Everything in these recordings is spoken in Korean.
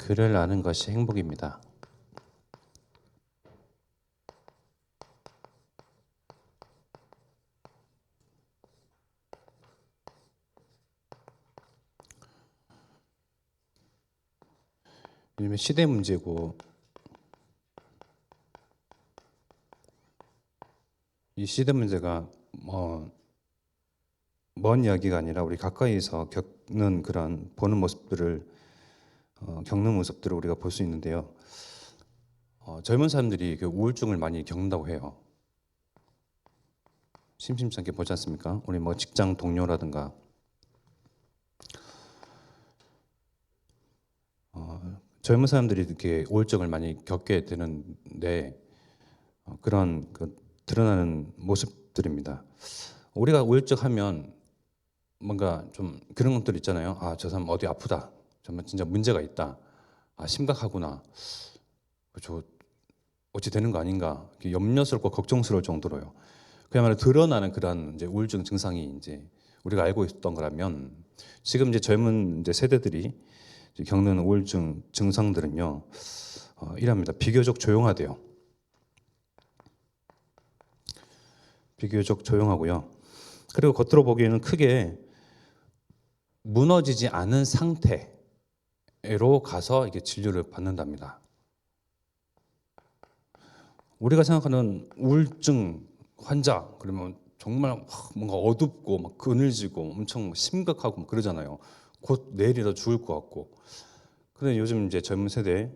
글을 아는 것이 행복입니다. 왜냐면 시대 문제고, 이 시대 문제가 먼 이야기가 아니라 우리 가까이서 겪는 그런 보는 모습들을 겪는 모습들을 우리가 볼 수 있는데요. 젊은 사람들이 그 우울증을 많이 겪는다고 해요. 심심치 않게 보지 않습니까? 우리 뭐 직장 동료라든가 젊은 사람들이 이렇게 우울증을 많이 겪게 되는데 그런 드러나는 모습들입니다. 우리가 우울증하면 뭔가 좀 그런 것들 있잖아요. 아, 저 사람 어디 아프다. 정말 진짜 문제가 있다. 아, 심각하구나. 저 어찌 되는 거 아닌가. 염려스럽고 걱정스러울 정도로요. 그야말로 드러나는 그런 이제 우울증 증상이 이제 우리가 알고 있었던 거라면 지금 이제 젊은 이제 세대들이 이제 겪는 우울증 증상들은요, 이랍니다. 비교적 조용하대요. 비교적 조용하고요. 그리고 겉으로 보기에는 크게 무너지지 않은 상태로 가서 이게 진료를 받는답니다. 우리가 생각하는 우울증 환자 그러면 정말 뭔가 어둡고 막 그늘지고 엄청 심각하고 막 그러잖아요. 곧 내일이라 죽을 것 같고. 그런데 요즘 이제 젊은 세대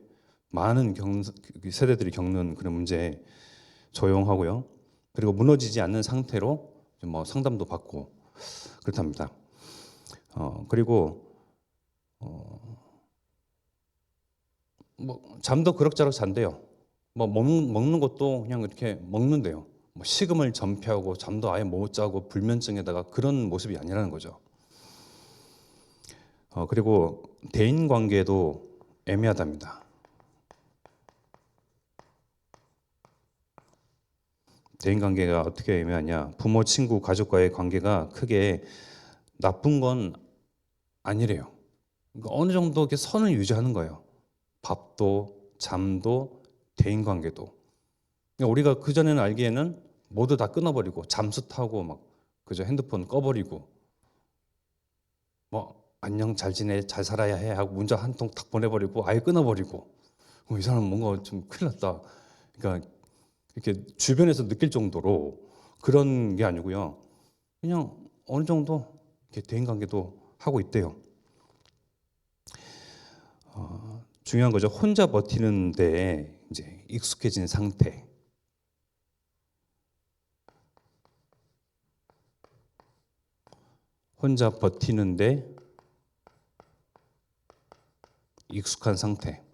많은 세대들이 겪는 그런 문제 조용하고요. 그리고 무너지지 않는 상태로 뭐 상담도 받고 그렇답니다. 그리고 뭐 잠도 그럭저럭 잔대요. 뭐 먹는 것도 그냥 이렇게 먹는데요. 뭐 식음을 전폐하고 잠도 아예 못 자고 불면증에다가 그런 모습이 아니라는 거죠. 그리고 대인 관계도 애매하답니다. 대인 관계가 어떻게 애매하냐? 부모, 친구, 가족과의 관계가 크게 나쁜 건 아니래요. 그러니까 어느 정도 이렇게 선을 유지하는 거예요. 밥도, 잠도, 대인 관계도. 그러니까 우리가 그 전에는 알기에는 모두 다 끊어버리고 잠수 타고 막 그저 핸드폰 꺼버리고 뭐 안녕 잘 지내 잘 살아야 해 하고 문자 한 통 탁 보내버리고 아예 끊어버리고 이 사람 뭔가 좀 큰일 났다. 그러니까 이렇게 주변에서 느낄 정도로 그런 게 아니고요. 그냥 어느 정도 이렇게 대인 관계도 하고 있대요. 중요한 거죠. 혼자 버티는데 이제 익숙해진 상태. 혼자 버티는데 익숙한 상태.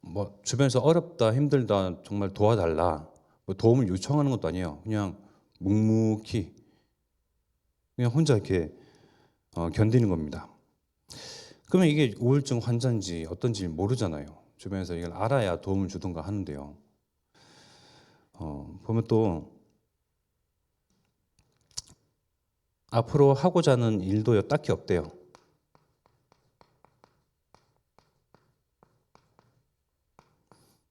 뭐 주변에서 어렵다, 힘들다, 정말 도와달라, 뭐 도움을 요청하는 것도 아니에요. 그냥 묵묵히 그냥 혼자 이렇게 견디는 겁니다. 그러면 이게 우울증 환자인지 어떤지 모르잖아요. 주변에서 이걸 알아야 도움을 주던가 하는데요. 보면 또 앞으로 하고자 하는 일도 딱히 없대요.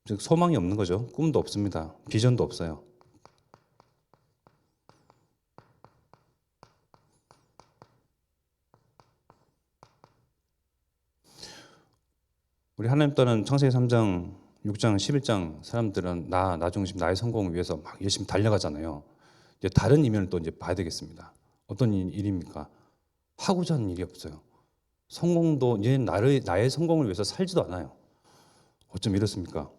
즉 소망이 없는 거죠. 꿈도 없습니다. 비전도 없어요. 우리 하나님 따른 창세기 3장, 6장, 11장 사람들은 나 중심, 나의 성공을 위해서 막 열심히 달려가잖아요. 이제 다른 이면을 또 이제 봐야 되겠습니다. 어떤 일입니까? 하고자 하는 일이 없어요. 성공도 이제 나의 성공을 위해서 살지도 않아요. 어쩜 이렇습니까?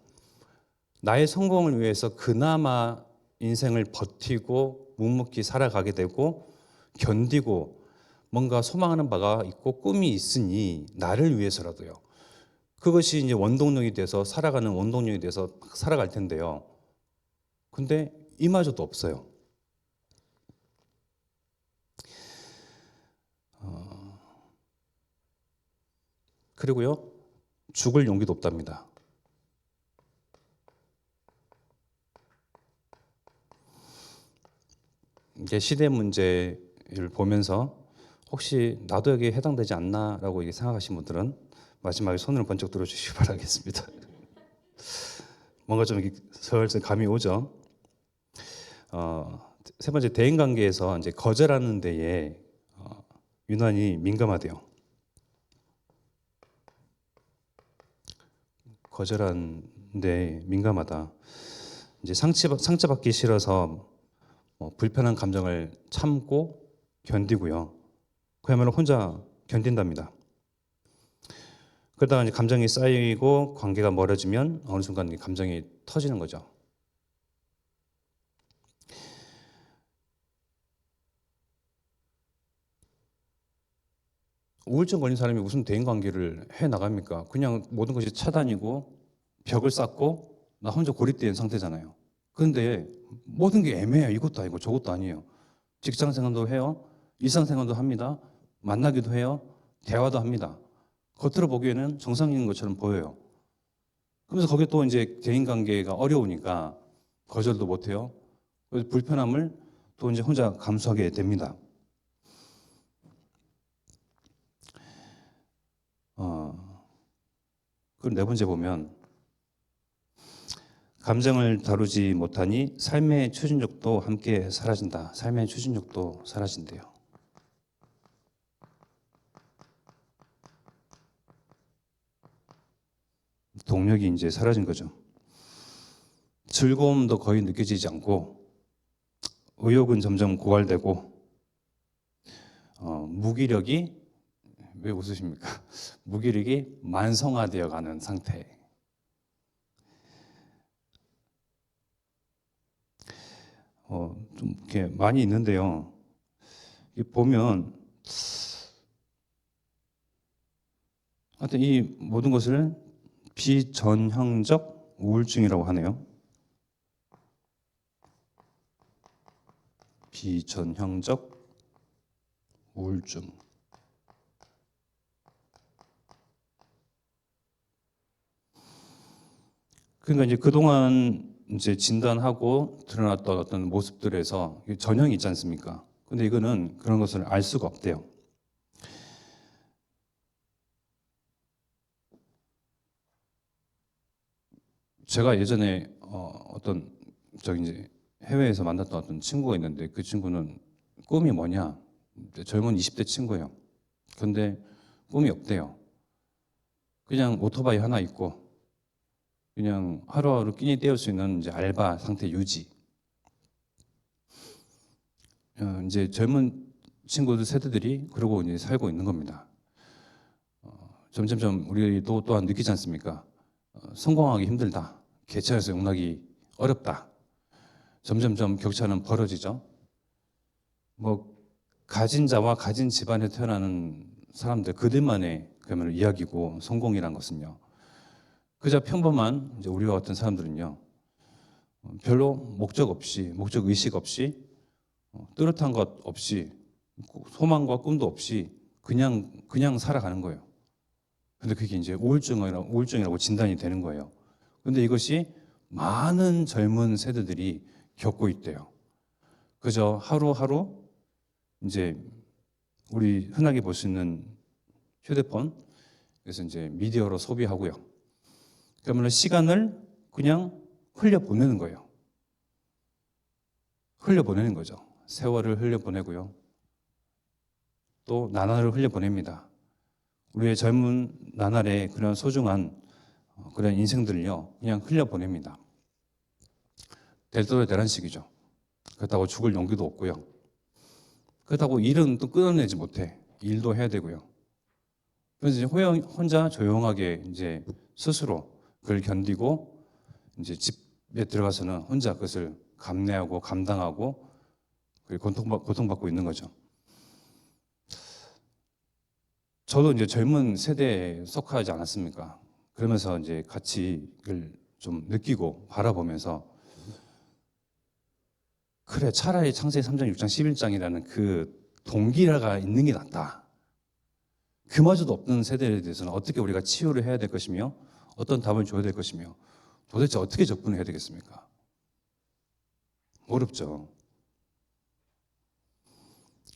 나의 성공을 위해서 그나마 인생을 버티고 묵묵히 살아가게 되고 견디고 뭔가 소망하는 바가 있고 꿈이 있으니 나를 위해서라도요. 그것이 이제 원동력이 돼서 살아가는 원동력이 돼서 막 살아갈 텐데요. 근데 이마저도 없어요. 그리고요, 죽을 용기도 없답니다. 이게 시대 문제를 보면서 혹시 나도 여기에 해당되지 않나라고 이게 생각하신 분들은 마지막에 손을 번쩍 들어주시기 바라겠습니다. 뭔가 좀 이렇게 슬슬 감이 오죠. 세 번째, 대인 관계에서 이제 거절하는 데에 유난히 민감하대요. 거절하는 데 민감하다. 이제 상처받기 싫어서 불편한 감정을 참고 견디고요. 그야말로 혼자 견딘답니다. 그러다가 이제 감정이 쌓이고 관계가 멀어지면 어느 순간 이 감정이 터지는 거죠. 우울증 걸린 사람이 무슨 대인 관계를 해 나갑니까? 그냥 모든 것이 차단이고 벽을 쌓고 나 혼자 고립된 상태잖아요. 그런데 모든 게 애매해요. 이것도 아니고 저것도 아니에요. 직장 생활도 해요. 일상 생활도 합니다. 만나기도 해요. 대화도 합니다. 겉으로 보기에는 정상인 것처럼 보여요. 그러면서 거기에 또 이제 대인 관계가 어려우니까 거절도 못 해요. 그래서 불편함을 또 이제 혼자 감수하게 됩니다. 그리고 네 번째 보면 감정을 다루지 못하니 삶의 추진력도 함께 사라진다. 삶의 추진력도 사라진대요. 동력이 이제 사라진 거죠. 즐거움도 거의 느껴지지 않고 의욕은 점점 고갈되고 무기력이 왜 웃으십니까? 무기력이 만성화되어 가는 상태. 좀 이렇게 많이 있는데요. 보면 하여튼 이 모든 것을 비전형적 우울증이라고 하네요. 비전형적 우울증. 그러니까 이제 그동안 이제 진단하고 드러났던 어떤 모습들에서 전형이 있지 않습니까? 근데 이거는 그런 것을 알 수가 없대요. 제가 예전에 어떤 저기 이제 해외에서 만났던 어떤 친구가 있는데 그 친구는 꿈이 뭐냐? 젊은 20대 친구예요. 근데 꿈이 없대요. 그냥 오토바이 하나 있고 그냥 하루하루 끼니 때울 수 있는 이제 알바 상태 유지. 이제 젊은 친구들 세대들이 그러고 이제 살고 있는 겁니다. 점점점 우리도 또한 느끼지 않습니까? 성공하기 힘들다. 개체에서 용납이 어렵다. 점점점 격차는 벌어지죠. 뭐 가진 자와 가진 집안에 태어나는 사람들 그들만의 그야말로 이야기고 성공이란 것은요. 그저 평범한 이제 우리와 같은 사람들은요. 별로 목적 없이 목적 의식 없이 뚜렷한 것 없이 소망과 꿈도 없이 그냥 살아가는 거예요. 근데 그게 이제 우울증이라고 진단이 되는 거예요. 근데 이것이 많은 젊은 세대들이 겪고 있대요. 그저 하루하루 이제 우리 흔하게 볼 수 있는 휴대폰, 그래서 이제 미디어로 소비하고요. 그러면 시간을 그냥 흘려보내는 거예요. 흘려보내는 거죠. 세월을 흘려보내고요. 또 나날을 흘려보냅니다. 우리의 젊은 나날의 그런 소중한 그런 인생들을요, 그냥 흘려보냅니다. 될 대로 되란 식이죠. 그렇다고 죽을 용기도 없고요. 그렇다고 일은 또 끊어내지 못해. 일도 해야 되고요. 그래서 이제 혼자 조용하게 이제 스스로 그걸 견디고 이제 집에 들어가서는 혼자 그것을 감내하고 감당하고 고통받고 있는 거죠. 저도 이제 젊은 세대에 속하지 않았습니까? 그러면서 이제 같이 이걸 좀 느끼고 바라보면서 그래 차라리 창세기 3장, 6장, 11장이라는 그 동기라가 있는 게 낫다. 그마저도 없는 세대에 대해서는 어떻게 우리가 치유를 해야 될 것이며 어떤 답을 줘야 될 것이며 도대체 어떻게 접근을 해야 되겠습니까? 어렵죠.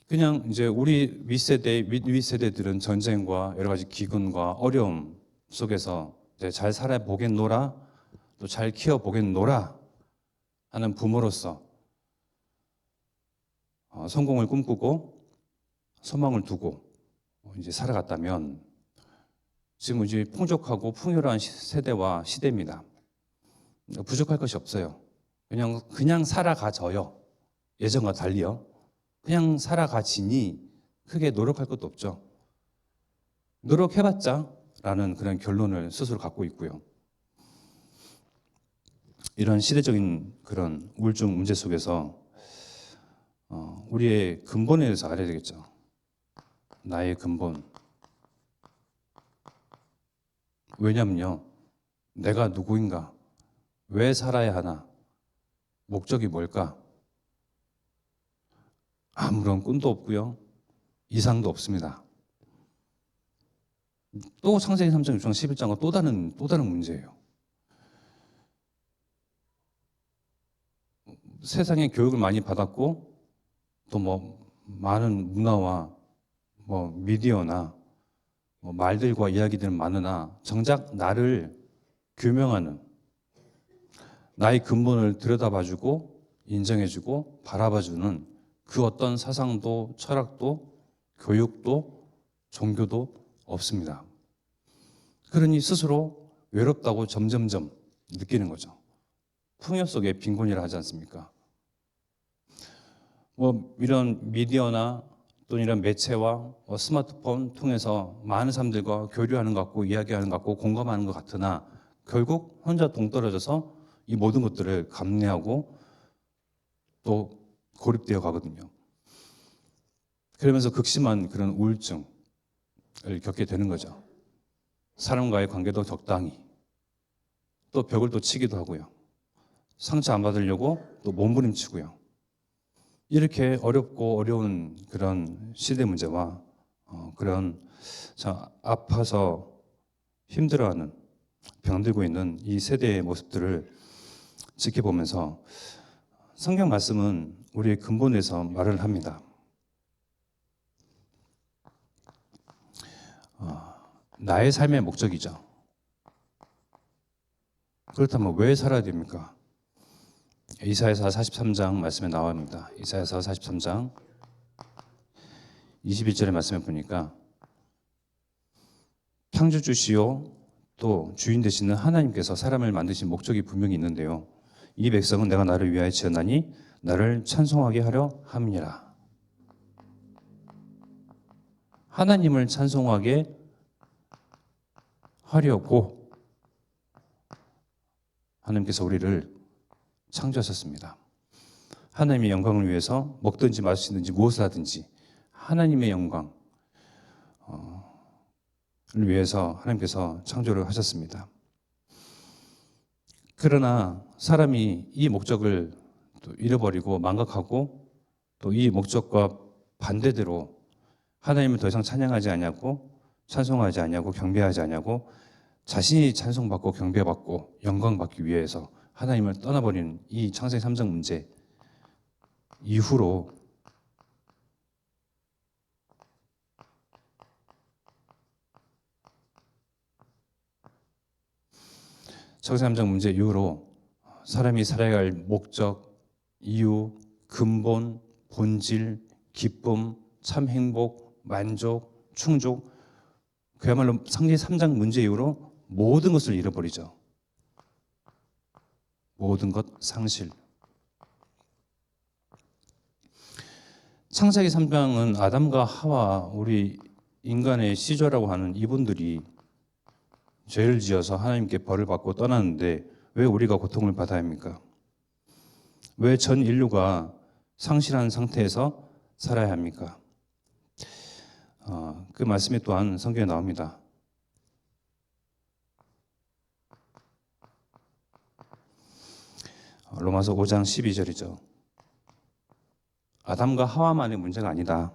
그냥 이제 우리 윗세대, 윗세대들은 전쟁과 여러 가지 기근과 어려움 속에서 이제 잘 살아보겠노라, 또 잘 키워보겠노라 하는 부모로서 성공을 꿈꾸고 소망을 두고 이제 살아갔다면 지금 이제 풍족하고 풍요로운 세대와 시대입니다. 부족할 것이 없어요. 그냥 살아가져요. 예전과 달리요. 그냥 살아가지니 크게 노력할 것도 없죠. 노력해봤자 라는 그런 결론을 스스로 갖고 있고요. 이런 시대적인 그런 우울증 문제 속에서 우리의 근본에 대해서 알아야 되겠죠. 나의 근본. 왜냐면요, 내가 누구인가? 왜 살아야 하나? 목적이 뭘까? 아무런 꿈도 없고요, 이상도 없습니다. 또 창세기 3장, 6장, 11장과 또 다른 문제예요. 세상에 교육을 많이 받았고 또 많은 문화와 미디어나 말들과 이야기들은 많으나 정작 나를 규명하는 나의 근본을 들여다봐주고 인정해주고 바라봐주는 그 어떤 사상도 철학도 교육도 종교도 없습니다. 그러니 스스로 외롭다고 점점점 느끼는 거죠. 풍요 속에 빈곤이라 하지 않습니까? 이런 미디어나 또는 이런 매체와 스마트폰 통해서 많은 사람들과 교류하는 것 같고 이야기하는 것 같고 공감하는 것 같으나 결국 혼자 동떨어져서 이 모든 것들을 감내하고 또 고립되어 가거든요. 그러면서 극심한 그런 우울증을 겪게 되는 거죠. 사람과의 관계도 적당히, 또 벽을 또 치기도 하고요. 상처 안 받으려고 또 몸부림치고요. 이렇게 어렵고 어려운 그런 시대 문제와 그런 아파서 힘들어하는, 병들고 있는 이 세대의 모습들을 지켜보면서 성경 말씀은 우리의 근본에서 말을 합니다. 나의 삶의 목적이죠. 그렇다면 왜 살아야 됩니까? 이사야서 43장 말씀에 나옵니다. 이사야서 43장 21절의 말씀에 보니까 창조주시요 또 주인 되시는 하나님께서 사람을 만드신 목적이 분명히 있는데요. 이 백성은 내가 나를 위하여 지었나니 나를 찬송하게 하려 함이니라. 하나님을 찬송하게 하려고 하나님께서 우리를 창조하셨습니다. 하나님의 영광을 위해서 먹든지 마시든지 무엇을 하든지 하나님의 영광을 위해서 하나님께서 창조를 하셨습니다. 그러나 사람이 이 목적을 또 잃어버리고 망각하고 또 이 목적과 반대대로 하나님을 더 이상 찬양하지 않냐고, 찬송하지 않냐고, 경배하지 않냐고, 자신이 찬송받고 경배받고 영광받기 위해서 하나님을 떠나버리는 이 창세기 3장 문제 이후로 창세기 3장 문제 이후로 사람이 살아야 할 목적, 이유, 근본, 본질, 기쁨, 참 행복, 만족, 충족, 그야말로 창세기 3장 문제 이후로 모든 것을 잃어버리죠. 모든 것 상실. 창세기 3장은 아담과 하와, 우리 인간의 시조라고 하는 이분들이 죄를 지어서 하나님께 벌을 받고 떠났는데 왜 우리가 고통을 받아야 합니까? 왜 전 인류가 상실한 상태에서 살아야 합니까? 그 말씀이 또한 성경에 나옵니다. 로마서 5장 12절이죠. 아담과 하와만의 문제가 아니다.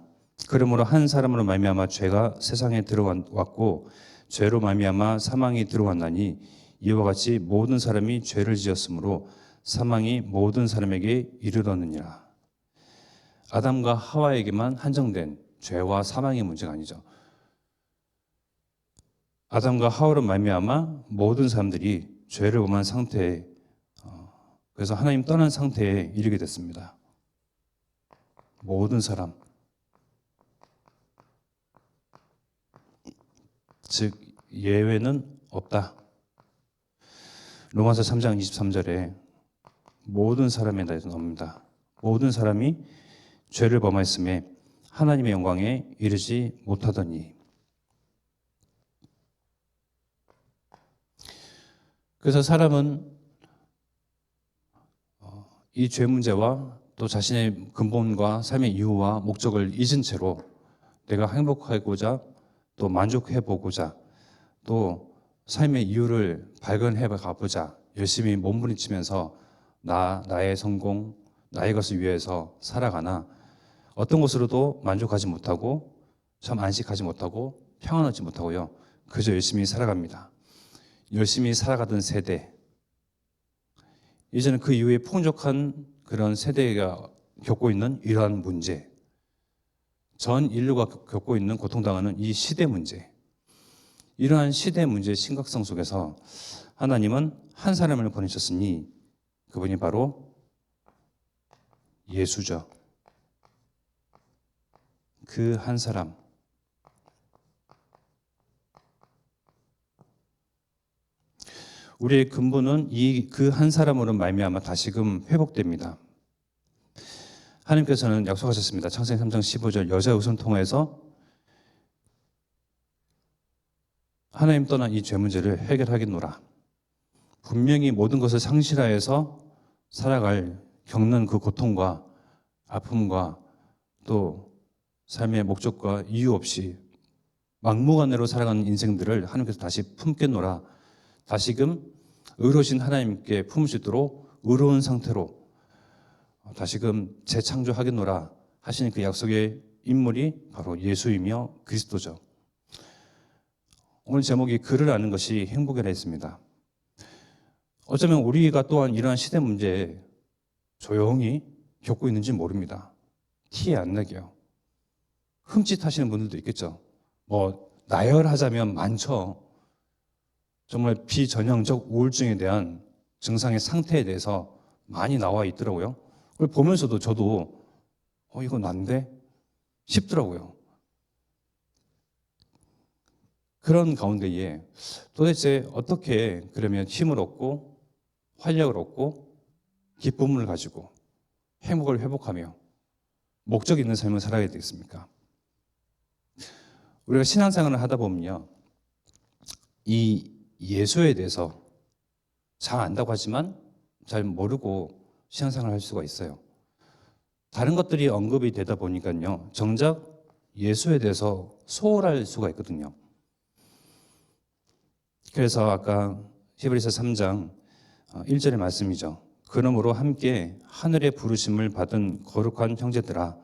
그러므로 한 사람으로 말미암아 죄가 세상에 들어왔고 죄로 말미암아 사망이 들어왔나니 이와 같이 모든 사람이 죄를 지었으므로 사망이 모든 사람에게 이르렀느니라. 아담과 하와에게만 한정된 죄와 사망의 문제가 아니죠. 아담과 하와로 말미암아 모든 사람들이 죄를 범한 상태에 그래서 하나님 떠난 상태에 이르게 됐습니다. 모든 사람, 즉 예외는 없다. 로마서 3장 23절에 모든 사람에 대해서 나옵니다. 모든 사람이 죄를 범하였음에 하나님의 영광에 이르지 못하더니. 그래서 사람은 이 죄 문제와 또 자신의 근본과 삶의 이유와 목적을 잊은 채로 내가 행복하고자 또 만족해 보고자 또 삶의 이유를 발견해 가보자 열심히 몸부림치면서 나의 성공, 나의 것을 위해서 살아가나 어떤 것으로도 만족하지 못하고 참 안식하지 못하고 평안하지 못하고요. 그저 열심히 살아갑니다. 열심히 살아가던 세대, 이제는 그 이후에 풍족한 그런 세대가 겪고 있는 이러한 문제, 전 인류가 겪고 있는 고통당하는 이 시대 문제, 이러한 시대 문제의 심각성 속에서 하나님은 한 사람을 보내셨으니 그분이 바로 예수죠. 그 한 사람. 우리의 근본은 이 그 한 사람으로 말미암아 다시금 회복됩니다. 하나님께서는 약속하셨습니다. 창세기 3장 15절 여자의 웃음 통해서 하나님 떠난 이 죄 문제를 해결하겠노라. 분명히 모든 것을 상실하여서 살아갈 겪는 그 고통과 아픔과 또 삶의 목적과 이유 없이 막무가내로 살아가는 인생들을 하나님께서 다시 품겠노라. 다시금 의로우신 하나님께 품을 수 있도록 의로운 상태로 다시금 재창조하겠노라 하시는 그 약속의 인물이 바로 예수이며 그리스도죠. 오늘 제목이 그를 아는 것이 행복이라 했습니다. 어쩌면 우리가 또한 이러한 시대 문제에 조용히 겪고 있는지 모릅니다. 티 안 나게요. 흠칫하시는 분들도 있겠죠. 나열하자면 많죠. 정말 비전형적 우울증에 대한 증상의 상태에 대해서 많이 나와 있더라고요. 그걸 보면서도 저도 이거 난데 싶더라고요. 그런 가운데에 도대체 어떻게 그러면 힘을 얻고 활력을 얻고 기쁨을 가지고 행복을 회복하며 목적 있는 삶을 살아야 되겠습니까? 우리가 신앙생활을 하다 보면요, 이 예수에 대해서 잘 안다고 하지만 잘 모르고 신앙생활을 할 수가 있어요. 다른 것들이 언급이 되다 보니까요, 정작 예수에 대해서 소홀할 수가 있거든요. 그래서 아까 히브리서 3장 1절의 말씀이죠. 그러므로 함께 하늘의 부르심을 받은 거룩한 형제들아,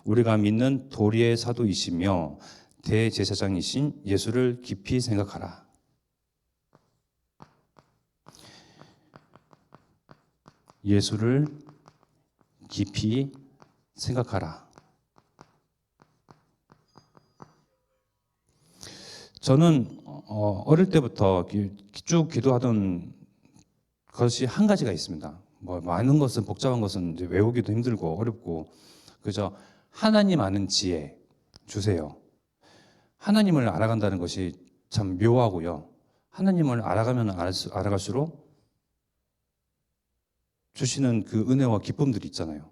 우리가 믿는 도리의 사도이시며 대제사장이신 예수를 깊이 생각하라. 예수를 깊이 생각하라. 저는 어릴 때부터 쭉 기도하던 것이 한 가지가 있습니다. 많은 것은, 복잡한 것은 이제 외우기도 힘들고 어렵고, 그저 하나님 아는 지혜 주세요. 하나님을 알아간다는 것이 참 묘하고요. 하나님을 알아가면 알아갈수록 주시는 그 은혜와 기쁨들이 있잖아요.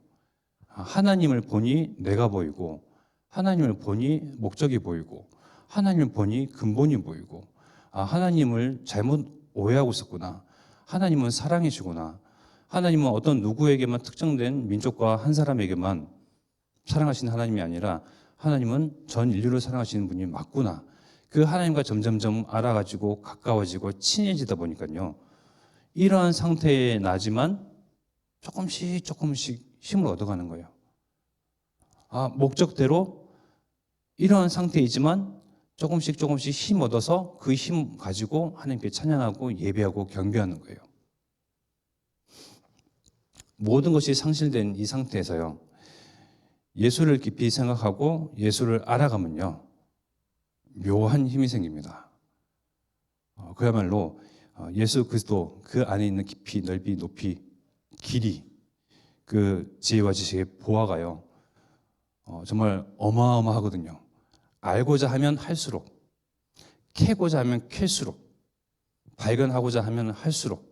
하나님을 보니 내가 보이고, 하나님을 보니 목적이 보이고, 하나님을 보니 근본이 보이고, 하나님을 잘못 오해하고 있었구나. 하나님은 사랑이시구나. 하나님은 어떤 누구에게만 특정된 민족과 한 사람에게만 사랑하시는 하나님이 아니라 하나님은 전 인류를 사랑하시는 분이 맞구나. 그 하나님과 점점점 알아가지고 가까워지고 친해지다 보니까요, 이러한 상태에 나지만 조금씩 힘을 얻어가는 거예요. 목적대로 이러한 상태이지만 조금씩 힘 얻어서 그 힘 가지고 하나님께 찬양하고 예배하고 경배하는 거예요. 모든 것이 상실된 이 상태에서요, 예수를 깊이 생각하고 예수를 알아가면요, 묘한 힘이 생깁니다. 그야말로 예수 그리스도 그 안에 있는 깊이, 넓이, 높이, 길이, 그 지혜와 지식의 보화가요, 정말 어마어마하거든요. 알고자 하면 할수록, 캐고자 하면 캘수록, 발견하고자 하면 할수록,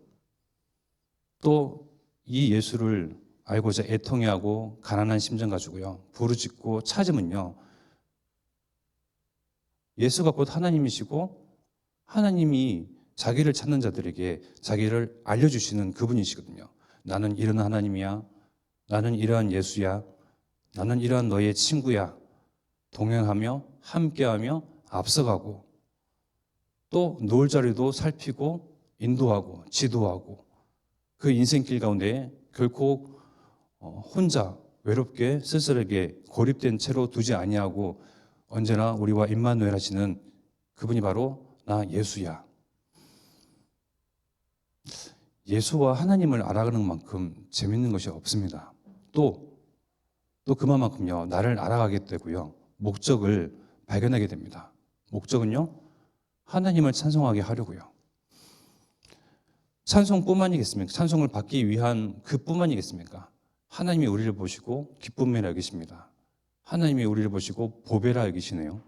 또 이 예수를 알고자 애통해하고 가난한 심정 가지고요, 부르짖고 찾으면요, 예수가 곧 하나님이시고 하나님이 자기를 찾는 자들에게 자기를 알려주시는 그분이시거든요. 나는 이런 하나님이야. 나는 이러한 예수야. 나는 이러한 너의 친구야. 동행하며 함께하며 앞서가고 또 놓을 자리도 살피고 인도하고 지도하고 그 인생길 가운데 결코 혼자 외롭게 쓸쓸하게 고립된 채로 두지 아니하고 언제나 우리와 임마누엘 하시는 그분이 바로 나 예수야. 예수와 하나님을 알아가는 만큼 재밌는 것이 없습니다. 또 그만큼요, 나를 알아가게 되고요, 목적을 발견하게 됩니다. 목적은요, 하나님을 찬송하게 하려고요. 찬송뿐만이겠습니까? 찬송을 받기 위한 그뿐만이겠습니까? 하나님이 우리를 보시고 기쁨이라 여기십니다. 하나님이 우리를 보시고 보배라 여기시네요.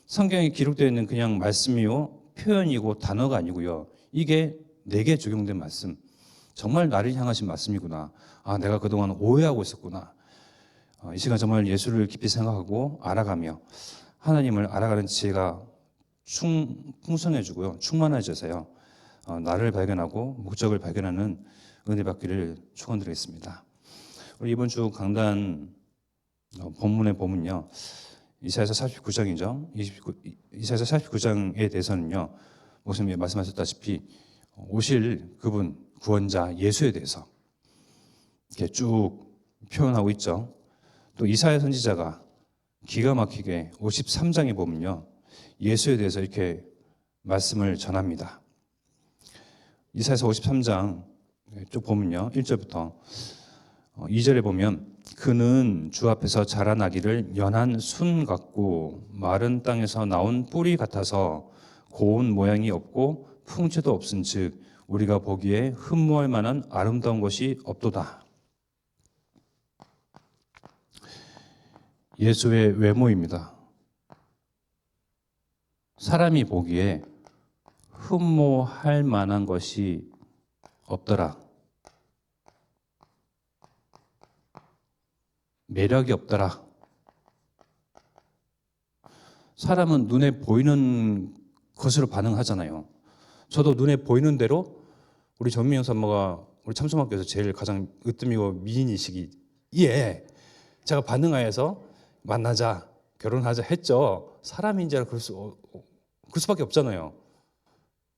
성경에 기록되어 있는 그냥 말씀이요, 표현이고 단어가 아니고요, 이게 내게 적용된 말씀, 정말 나를 향하신 말씀이구나. 내가 그동안 오해하고 있었구나. 이 시간 정말 예수를 깊이 생각하고 알아가며 하나님을 알아가는 지혜가 풍성해지고요, 충만해져서요, 나를 발견하고 목적을 발견하는 은혜 받기를 축원드리겠습니다. 우리 이번 주 강단 본문의 보면요, 이사야서 49장이죠. 이사야서 49장에 대해서는요, 목사님이 말씀하셨다시피 오실 그분 구원자 예수에 대해서 이렇게 쭉 표현하고 있죠. 또 이사야 선지자가 기가 막히게 53장에 보면요, 예수에 대해서 이렇게 말씀을 전합니다. 이사야서 53장 쭉 보면요, 1절부터 2절에 보면 그는 주 앞에서 자라나기를 연한 순 같고 마른 땅에서 나온 뿌리 같아서 고운 모양이 없고 풍채도 없은즉 우리가 보기에 흠모할 만한 아름다운 것이 없도다. 예수의 외모입니다. 사람이 보기에 흠모할 만한 것이 없더라. 매력이 없더라. 사람은 눈에 보이는 것으로 반응하잖아요. 저도 눈에 보이는 대로 우리 전민영 산모가 우리 참소학교에서 제일 가장 으뜸이고 미인이시기에 제가 반응하여서 만나자, 결혼하자 했죠. 사람인지라 그럴 수밖에 없잖아요.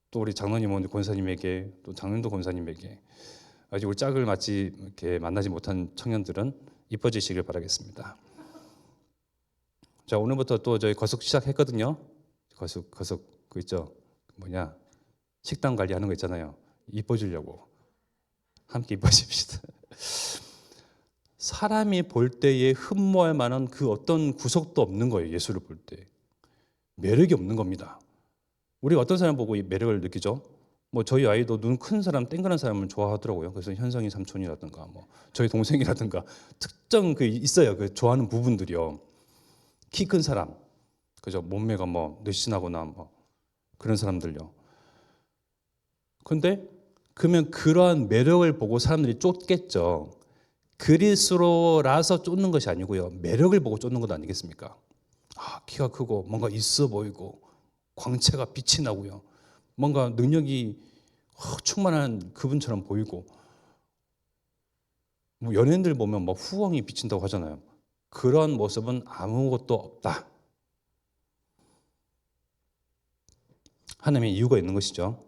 또 우리 장로님, 권사님에게, 또 장년도 권사님에게 아직 우리 짝을 맞지 이렇게 만나지 못한 청년들은 이뻐지시길 바라겠습니다. 자, 오늘부터 또 저희 거숙 시작했거든요. 거숙 그 있죠. 식당 관리하는 거 있잖아요. 이뻐지려고 함께 이뻐집시다. 사람이 볼 때에 흠모할 만한 그 어떤 구석도 없는 거예요. 예수를 볼 때 매력이 없는 겁니다. 우리가 어떤 사람 보고 이 매력을 느끼죠? 저희 아이도 눈 큰 사람, 땡그란 사람을 좋아하더라고요. 그래서 현성이 삼촌이라든가, 저희 동생이라든가 특정 있어요. 그 좋아하는 부분들이요. 키 큰 사람, 그죠? 몸매가 늘씬하거나 그런 사람들요. 근데 그러면 그러한 매력을 보고 사람들이 쫓겠죠. 그리스도라서 쫓는 것이 아니고요, 매력을 보고 쫓는 것 아니겠습니까? 키가 크고 뭔가 있어 보이고 광채가 빛이 나고요, 뭔가 능력이 충만한 그분처럼 보이고, 연예인들 보면 후광이 비친다고 하잖아요. 그런 모습은 아무것도 없다. 하나님의 이유가 있는 것이죠.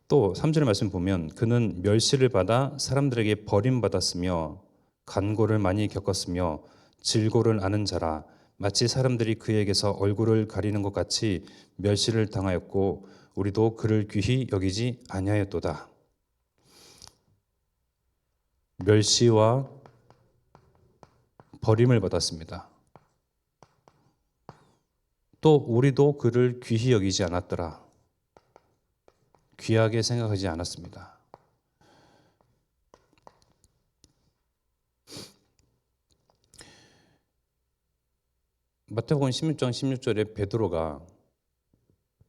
또 3절의 말씀 보면 그는 멸시를 받아 사람들에게 버림받았으며 간고를 많이 겪었으며 질고를 아는 자라. 마치 사람들이 그에게서 얼굴을 가리는 것 같이 멸시를 당하였고 우리도 그를 귀히 여기지 아니하였도다. 멸시와 버림을 받았습니다. 또 우리도 그를 귀히 여기지 않았더라. 귀하게 생각하지 않았습니다. 마태복음 16장 16절에 베드로가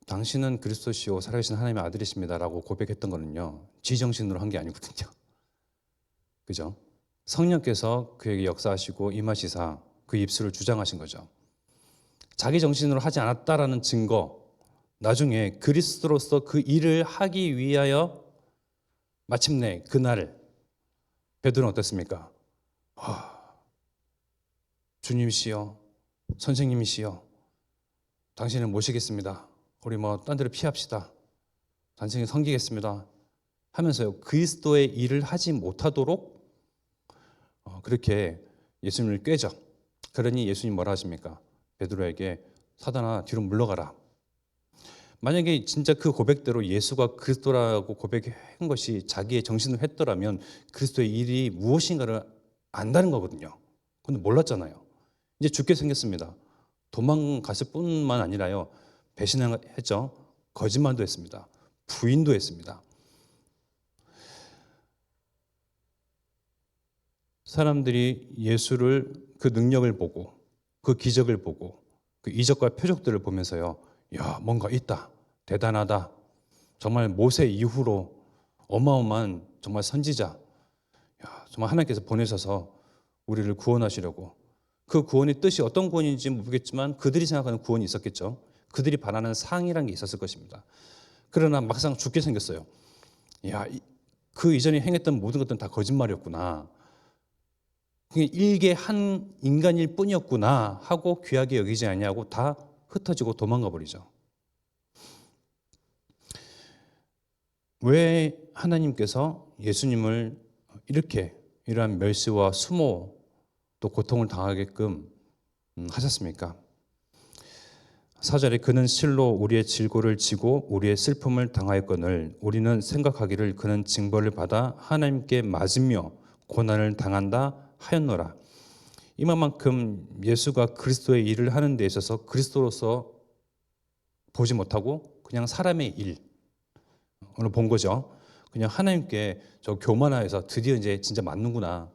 당신은 그리스도시요 살아계신 하나님의 아들이십니다라고 고백했던 거는요, 지정신으로 한 게 아니거든요. 그죠? 성령께서 그에게 역사하시고 임하시사 그 입술을 주장하신 거죠. 자기 정신으로 하지 않았다라는 증거, 나중에 그리스도로서 그 일을 하기 위하여 마침내 그날 베드로는 어땠습니까? 주님이시여, 선생님이시여, 당신을 모시겠습니다. 우리 딴 데로 피합시다. 당신을 섬기겠습니다. 하면서요, 그리스도의 일을 하지 못하도록 그렇게 예수님을 꾀죠. 그러니 예수님 뭐라 하십니까? 베드로에게 사단아 뒤로 물러가라. 만약에 진짜 그 고백대로 예수가 그리스도라고 고백한 것이 자기의 정신을 했더라면 그리스도의 일이 무엇인가를 안다는 거거든요. 근데 몰랐잖아요. 이제 죽게 생겼습니다. 도망갔을 뿐만 아니라요, 배신했죠. 거짓말도 했습니다. 부인도 했습니다. 사람들이 예수를, 그 능력을 보고 그 기적을 보고 그 이적과 표적들을 보면서요, 야, 뭔가 있다, 대단하다, 정말 모세 이후로 어마어마한 정말 선지자, 야, 정말 하나님께서 보내셔서 우리를 구원하시려고. 그 구원의 뜻이 어떤 구원인지 모르겠지만 그들이 생각하는 구원이 있었겠죠. 그들이 바라는 상이라는 게 있었을 것입니다. 그러나 막상 죽게 생겼어요. 야, 그 이전에 행했던 모든 것들은 다 거짓말이었구나, 일개 한 인간일 뿐이었구나 하고 귀하게 여기지 않냐고 다 흩어지고 도망가 버리죠. 왜 하나님께서 예수님을 이렇게 이러한 멸시와 수모 또 고통을 당하게끔 하셨습니까? 4절에 그는 실로 우리의 질고를 지고 우리의 슬픔을 당하였거늘 우리는 생각하기를 그는 징벌을 받아 하나님께 맞으며 고난을 당한다 하였노라. 이만큼 예수가 그리스도의 일을 하는 데 있어서 그리스도로서 보지 못하고 그냥 사람의 일을 본 거죠. 그냥 하나님께 저 교만하여서 드디어 이제 진짜 맞는구나.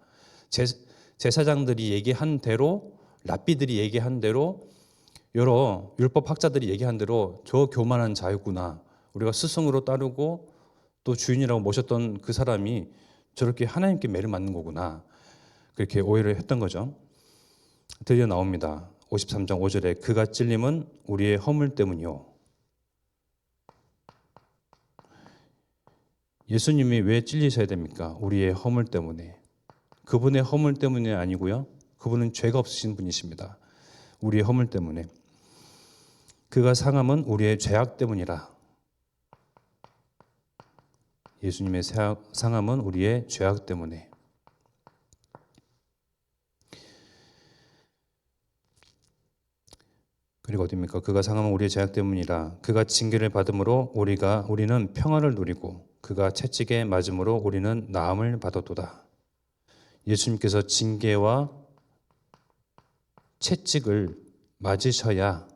제사장들이 얘기한 대로, 랍비들이 얘기한 대로, 여러 율법 학자들이 얘기한 대로 저 교만한 자였구나. 우리가 스승으로 따르고 또 주인이라고 모셨던 그 사람이 저렇게 하나님께 매를 맞는 거구나. 그렇게 오해를 했던 거죠. 드디어 나옵니다. 53장 5절에 그가 찔림은 우리의 허물 때문이요. 예수님이 왜 찔리셔야 됩니까? 우리의 허물 때문에. 그분의 허물 때문이 아니고요. 그분은 죄가 없으신 분이십니다. 우리의 허물 때문에. 그가 상함은 우리의 죄악 때문이라. 예수님의 상함은 우리의 죄악 때문에. 그리고 어디입니까? 그가 상함은 우리의 죄악 때문이라. 그가 징계를 받음으로 우리는 평안을 누리고 그가 채찍에 맞음으로 우리는 나음을 받았도다. 예수님께서 징계와 채찍을 맞으셔야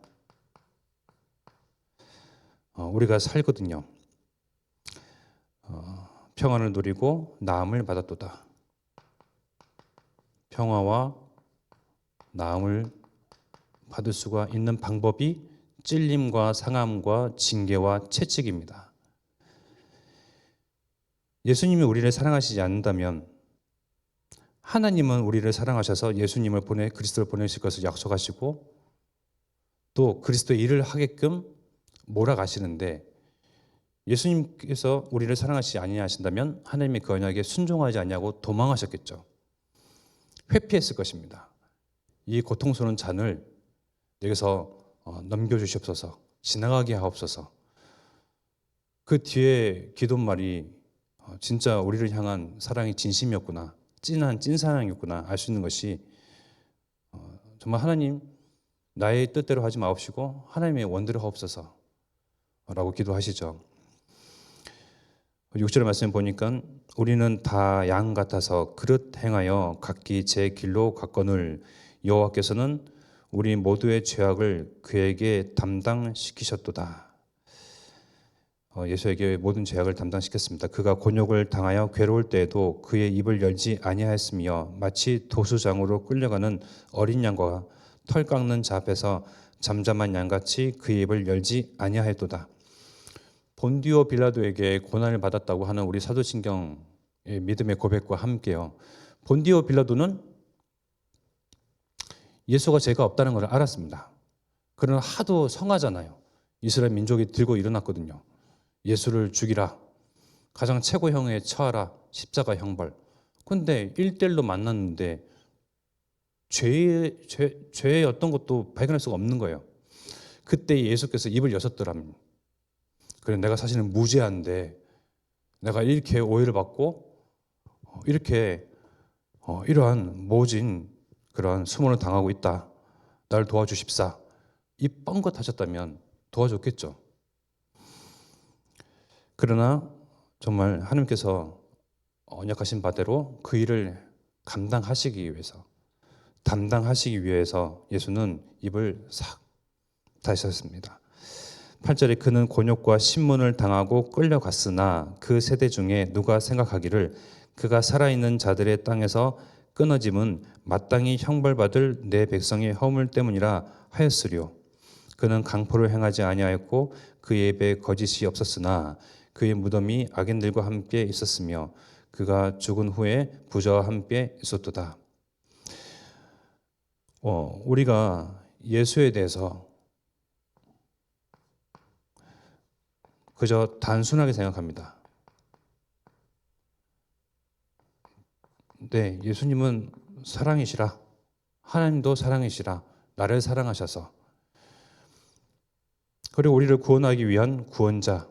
우리가 살거든요. 평안을 누리고 나음을 받았도다. 평화와 나음을 받을 수가 있는 방법이 찔림과 상함과 징계와 채찍입니다. 예수님이 우리를 사랑하시지 않는다면 하나님은 우리를 사랑하셔서 예수님을 그리스도를 보내실 것을 약속하시고 또 그리스도의 일을 하게끔 몰아가시는데, 예수님께서 우리를 사랑하시지 아니하신다면 하나님이 그 언약에 순종하지 않냐고 도망하셨겠죠. 회피했을 것입니다. 이 고통스러운 잔을 여기서 넘겨주시옵소서, 지나가게 하옵소서. 그 뒤에 기도말이 진짜 우리를 향한 사랑이 진심이었구나, 찐한 찐사랑이었구나 알 수 있는 것이 정말 하나님 나의 뜻대로 하지 마옵시고 하나님의 원대로 하옵소서 라고 기도하시죠. 6절의 말씀 보니까 우리는 다 양 같아서 그릇 행하여 각기 제 길로 갔거늘 여호와께서는 우리 모두의 죄악을 그에게 담당시키셨도다. 예수에게 모든 죄악을 담당시켰습니다. 그가 곤욕을 당하여 괴로울 때에도 그의 입을 열지 아니하였으며 마치 도수장으로 끌려가는 어린 양과 털 깎는 자 앞에서 잠잠한 양같이 그의 입을 열지 아니하였도다. 본디오 빌라도에게 고난을 받았다고 하는 우리 사도신경의 믿음의 고백과 함께요. 본디오 빌라도는 예수가 죄가 없다는 것을 알았습니다. 그러나 하도 성하잖아요. 이스라엘 민족이 들고 일어났거든요. 예수를 죽이라. 가장 최고형에 처하라. 십자가 형벌. 근데 1대1로 만났는데 죄의 어떤 것도 발견할 수가 없는 거예요. 그때 예수께서 입을 여셨더라면 그래 내가 사실은 무죄한데 내가 이렇게 오해를 받고 이렇게 이러한 모진 그런 수모를 당하고 있다. 나를 도와주십사. 이 뻥긋 하셨다면 도와줬겠죠. 그러나 정말 하나님께서 언약하신 바대로 그 일을 담당하시기 위해서 예수는 입을 싹 닫으셨습니다. 8절에 그는 곤욕과 신문을 당하고 끌려갔으나 그 세대 중에 누가 생각하기를 그가 살아있는 자들의 땅에서 끊어짐은 마땅히 형벌받을 내 백성의 허물 때문이라 하였으려. 그는 강포를 행하지 아니하였고 그의 입에 거짓이 없었으나 그의 무덤이 악인들과 함께 있었으며 그가 죽은 후에 부자와 함께 있었도다. 우리가 예수에 대해서 그저 단순하게 생각합니다. 네, 예수님은 사랑이시라. 하나님도 사랑이시라. 나를 사랑하셔서. 그리고 우리를 구원하기 위한 구원자.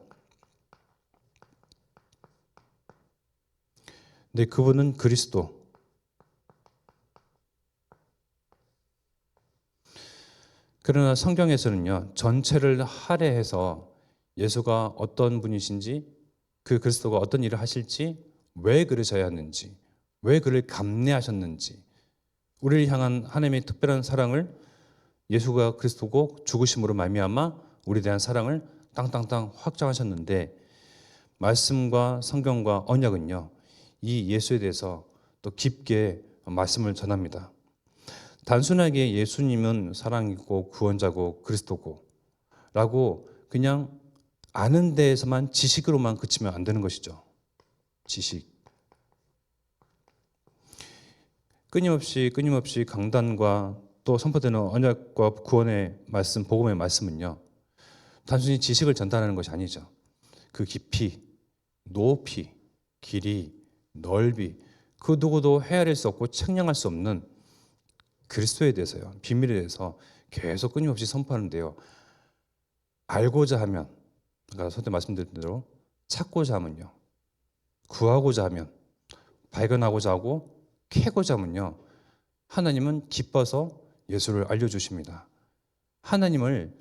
네, 그분은 그리스도. 그러나 성경에서는요, 전체를 할애해서 예수가 어떤 분이신지, 그 그리스도가 어떤 일을 하실지, 왜 그러셔야 하는지, 왜 그를 감내하셨는지, 우리를 향한 하나님의 특별한 사랑을 예수가 그리스도고 죽으심으로 말미암아 우리에 대한 사랑을 땅땅땅 확장하셨는데 말씀과 성경과 언약은요, 이 예수에 대해서 또 깊게 말씀을 전합니다. 단순하게 예수님은 사랑이고 구원자고 그리스도고 라고 그냥 아는 데에서만 지식으로만 그치면 안 되는 것이죠. 지식. 끊임없이 강단과 또 선포되는 언약과 구원의 말씀, 복음의 말씀은요, 단순히 지식을 전달하는 것이 아니죠. 그 깊이, 높이, 길이, 넓이, 그 누구도 헤아릴 수 없고 측량할 수 없는 그리스도에 대해서요, 비밀에 대해서 계속 끊임없이 선포하는데요. 알고자 하면, 아까 선때 말씀드린 대로 찾고자 하면요, 구하고자 하면, 발견하고자 하고 캐고자 하면요, 하나님은 기뻐서 예수를 알려주십니다. 하나님을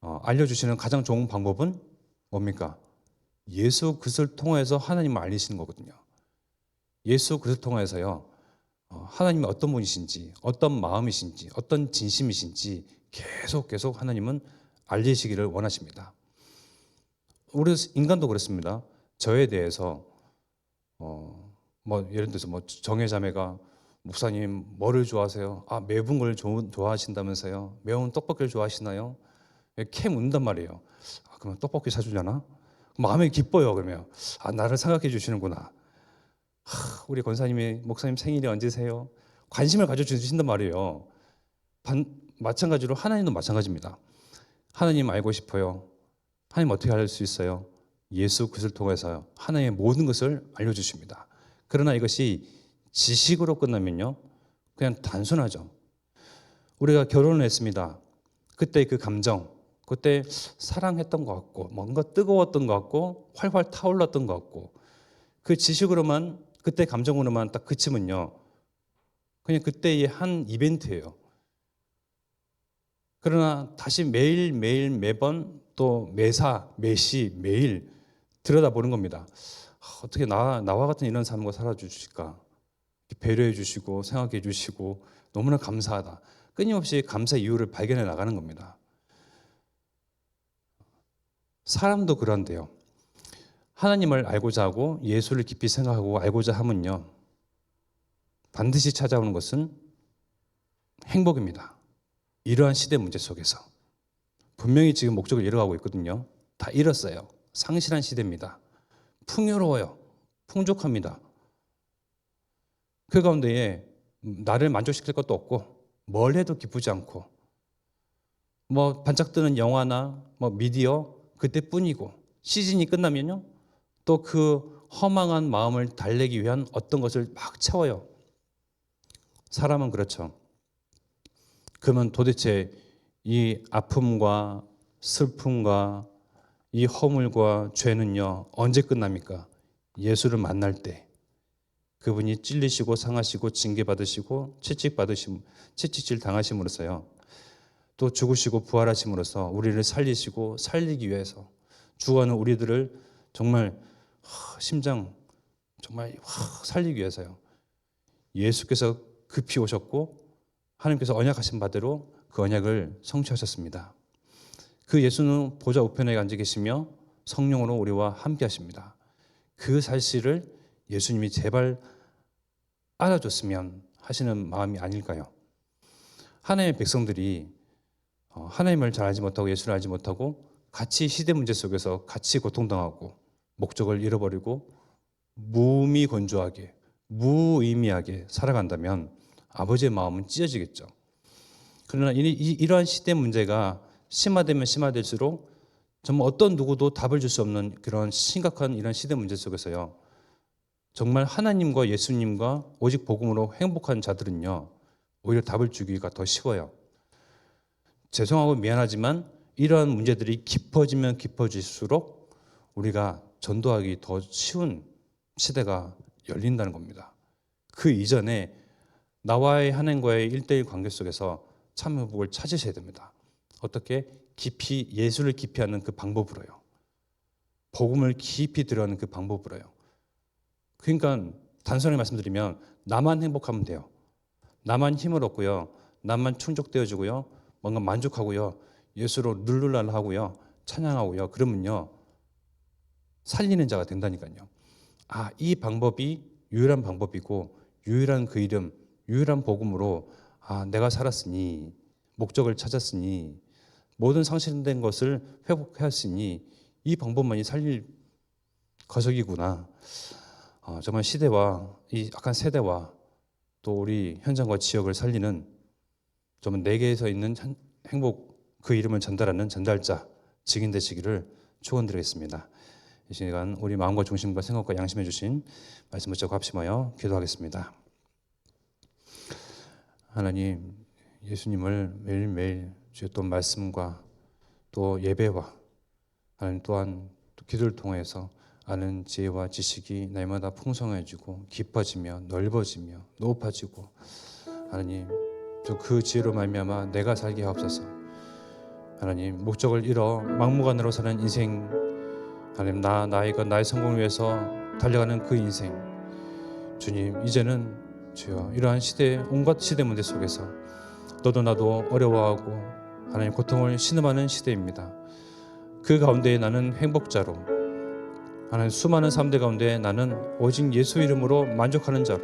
알려주시는 가장 좋은 방법은 뭡니까? 예수 그리스도를 통해서 하나님을 알리시는 거거든요. 예수 그리스도를 통해서요, 하나님이 어떤 분이신지, 어떤 마음이신지, 어떤 진심이신지 계속 하나님은 알리시기를 원하십니다. 우리 인간도 그렇습니다. 저에 대해서 예를 들어서 정혜자매가 목사님 뭐를 좋아하세요? 매운 걸 좋아하신다면서요? 매운 떡볶이를 좋아하시나요? 캐 묻는단 말이에요. 그러면 떡볶이 사주려나? 마음이 기뻐요. 그러면 나를 생각해 주시는구나. 우리 권사님이 목사님 생일이 언제세요? 관심을 가져주신단 말이에요. 마찬가지로 하나님도 마찬가지입니다. 하나님 알고 싶어요. 하나님 어떻게 알 수 있어요? 예수 그리스도를 통해서 하나님의 모든 것을 알려주십니다. 그러나 이것이 지식으로 끝나면요, 그냥 단순하죠. 우리가 결혼을 했습니다. 그때 그 감정, 그때 사랑했던 것 같고 뭔가 뜨거웠던 것 같고 활활 타올랐던 것 같고 그 지식으로만 그때 감정으로만 딱 그치면요, 그냥 그때의 한 이벤트예요. 그러나 다시 매일 매번 또 매사 매시 매일 들여다보는 겁니다. 어떻게 나와 같은 이런 삶과 살아주실까? 배려해 주시고 생각해 주시고 너무나 감사하다. 끊임없이 감사 이유를 발견해 나가는 겁니다. 사람도 그런데요. 하나님을 알고자 하고 예수를 깊이 생각하고 알고자 하면요, 반드시 찾아오는 것은 행복입니다. 이러한 시대 문제 속에서 분명히 지금 목적을 잃어가고 있거든요. 다 잃었어요. 상실한 시대입니다. 풍요로워요. 풍족합니다. 그 가운데에 나를 만족시킬 것도 없고 뭘 해도 기쁘지 않고 뭐 반짝뜨는 영화나 뭐 미디어 그때뿐이고 시즌이 끝나면요 또 그 허망한 마음을 달래기 위한 어떤 것을 막 채워요. 사람은 그렇죠. 그러면 도대체 이 아픔과 슬픔과 이 허물과 죄는요 언제 끝납니까? 예수를 만날 때 그분이 찔리시고 상하시고 징계받으시고 채찍질 당하심으로써요. 또 죽으시고 부활하심으로써 우리를 살리시고 살리기 위해서 죽어가는 우리들을 정말 심장 정말 살리기 위해서요. 예수께서 급히 오셨고 하나님께서 언약하신 바대로 그 언약을 성취하셨습니다. 그 예수는 보좌 우편에 앉아 계시며 성령으로 우리와 함께 하십니다. 그 사실을 예수님이 제발 알아줬으면 하시는 마음이 아닐까요? 하나님의 백성들이 하나님을 잘 알지 못하고 예수를 알지 못하고 같이 시대 문제 속에서 같이 고통당하고 목적을 잃어버리고 무미건조하게 무의미하게 살아간다면 아버지의 마음은 찢어지겠죠. 그러나 이러한 시대 문제가 심화되면 심화될수록 정말 어떤 누구도 답을 줄 수 없는 그런 심각한 이런 시대 문제 속에서요. 정말 하나님과 예수님과 오직 복음으로 행복한 자들은요. 오히려 답을 주기가 더 쉬워요. 죄송하고 미안하지만 이러한 문제들이 깊어지면 깊어질수록 우리가 전도하기 더 쉬운 시대가 열린다는 겁니다. 그 이전에 나와의 하나님과의 1:1 관계 속에서 참 회복을 찾으셔야 됩니다. 어떻게? 깊이 예수를 깊이 하는 그 방법으로요. 복음을 깊이 들어가는 그 방법으로요. 그러니까 단순하게 말씀드리면 나만 행복하면 돼요. 나만 힘을 얻고요. 나만 충족되어지고요. 뭔가 만족하고요. 예수로 눌룰랄 하고요. 찬양하고요. 그러면요. 살리는 자가 된다니까요. 아, 이 방법이 유일한 방법이고 유일한 그 이름, 유일한 복음으로 내가 살았으니 목적을 찾았으니 모든 상실된 것을 회복하였으니 이 방법만이 살릴 거적이구나. 정말 시대와 이 약간 세대와 또 우리 현장과 지역을 살리는 정말 내게에서 있는 행복 그 이름을 전달하는 전달자 증인 되시기를 축원드리겠습니다. 이 시간 우리 마음과 중심과 생각과 양심해 주신 말씀 붙잡고 합심하여 기도하겠습니다. 하나님, 예수님을 매일매일 주의 또 말씀과 또 예배와 하나님 또한 또 기도를 통해서 아는 지혜와 지식이 날마다 풍성해지고 깊어지며 넓어지며 높아지고 하나님 또 그 지혜로 말미암아 내가 살게 하옵소서. 하나님 목적을 잃어 막무가내로 사는 인생 하나님 나의 것 나의 성공을 위해서 달려가는 그 인생 주님 이제는 주여 이러한 시대 온갖 시대 문제 속에서 너도 나도 어려워하고 하나님 고통을 신음하는 시대입니다. 그 가운데 나는 행복자로 하나님 수많은 사람들 가운데 나는 오직 예수 이름으로 만족하는 자로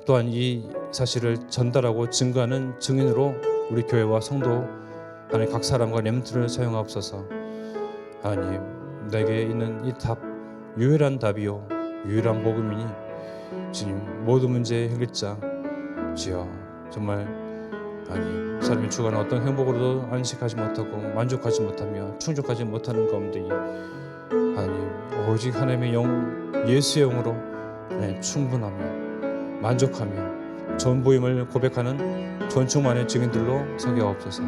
또한 이 사실을 전달하고 증거하는 증인으로 우리 교회와 성도 하나님 각 사람과 렘트를 사용하옵소서. 하나님 내게 있는 이 답 유일한 답이요 유일한 복음이니 주님 모든 문제의 해결자 주여 정말 하나님 사람이 주관한 어떤 행복으로도 안식하지 못하고 만족하지 못하며 충족하지 못하는 가운데 하나님 오직 하나님의 영 예수의 영으로 충분하며 만족하며 전부임을 고백하는 전충만의 증인들로 서게 하옵소서.